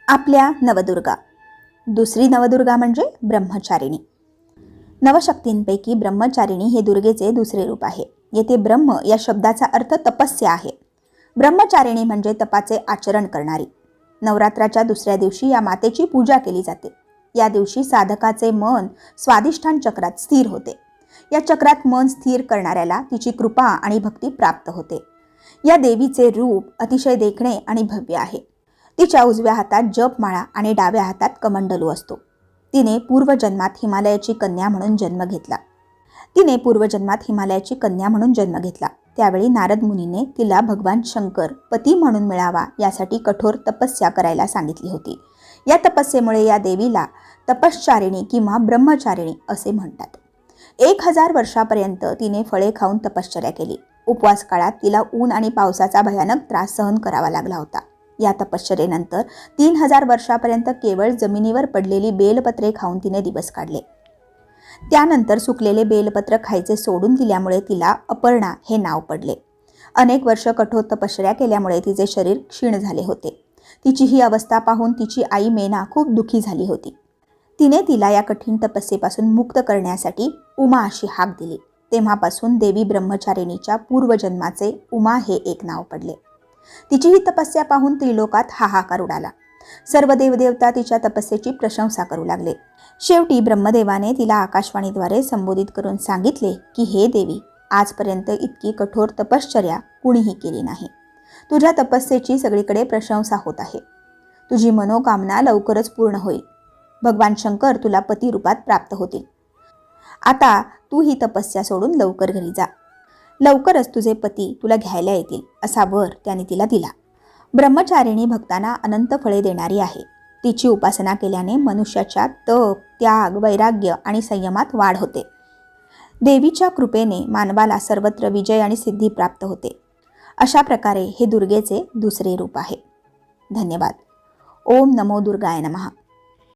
आपल्या नवदुर्गा. दुसरी नवदुर्गा म्हणजे ब्रह्मचारिणी. नवशक्तींपैकी ब्रह्मचारिणी हे दुर्गेचे दुसरे रूप आहे. येथे ब्रह्म या शब्दाचा अर्थ तपस्या आहे. ब्रह्मचारिणी म्हणजे तपाचे आचरण करणारी. नवरात्राच्या दुसऱ्या दिवशी या मातेची पूजा केली जाते. या दिवशी साधकाचे मन स्वाधिष्ठान चक्रात स्थिर होते. या चक्रात मन स्थिर करणाऱ्याला तिची कृपा आणि भक्ती प्राप्त होते. या देवीचे रूप अतिशय देखणे आणि भव्य आहे. तिच्या उजव्या हातात जपमाळा आणि डाव्या हातात कमंडलू असतो. तिने पूर्वजन्मात हिमालयाची कन्या म्हणून जन्म घेतला. त्यावेळी नारद मुनीने तिला भगवान शंकर पती म्हणून मिळावा यासाठी कठोर तपस्या करायला सांगितली होती. या तपस्येमुळे या देवीला तपश्चारिणी किंवा ब्रह्मचारिणी असे म्हणतात. 1000 वर्षापर्यंत तिने फळे खाऊन तपश्चर्या केली. उपवास काळात तिला ऊन आणि पावसाचा भयानक त्रास सहन करावा लागला होता. या तपश्चर्येनंतर 3000 वर्षापर्यंत केवळ जमिनीवर पडलेली बेलपत्रे खाऊन तिने दिवस काढले. त्यानंतर सुकलेले बेलपत्र खायचे सोडून दिल्यामुळे तिला अपर्णा हे नाव पडले. अनेक वर्ष कठोर तपश्चर्या केल्यामुळे तिचे शरीर क्षीण झाले होते. तिची ही अवस्था पाहून तिची आई मेना खूप दुःखी झाली होती. तिने तिला या कठीण तपस्येपासून मुक्त करण्यासाठी उमा अशी हाक दिली. तेव्हापासून देवी ब्रह्मचारिणीच्या पूर्वजन्माचे उमा हे एक नाव पडले. तिची ही तपस्या पाहून त्रिलोकात हाहाकार उडाला. सर्व देवदेवता तिच्या तपस्येची प्रशंसा करू लागले. शेवटी ब्रह्मदेवाने तिला आकाशवाणीद्वारे संबोधित करून सांगितले की हे देवी, आजपर्यंत इतकी कठोर तपश्चर्या कुणीही केली नाही. तुझ्या तपस्येची सगळीकडे प्रशंसा होत आहे. तुझी मनोकामना लवकरच पूर्ण होईल. भगवान शंकर तुला पती रूपात प्राप्त होतील. आता तू ही तपस्या सोडून लवकर घरी जा. लवकरच तुझे पती तुला घ्यायला येतील असा वर त्याने तिला दिला. ब्रह्मचारिणी भक्तांना अनंत फळे देणारी आहे. तिची उपासना केल्याने मनुष्याच्या तप, त्याग, वैराग्य आणि संयमात वाढ होते. देवीच्या कृपेने मानवाला सर्वत्र विजय आणि सिद्धी प्राप्त होते. अशा प्रकारे हे दुर्गेचे दुसरे रूप आहे. धन्यवाद. ओम नमो दुर्गाय नमः.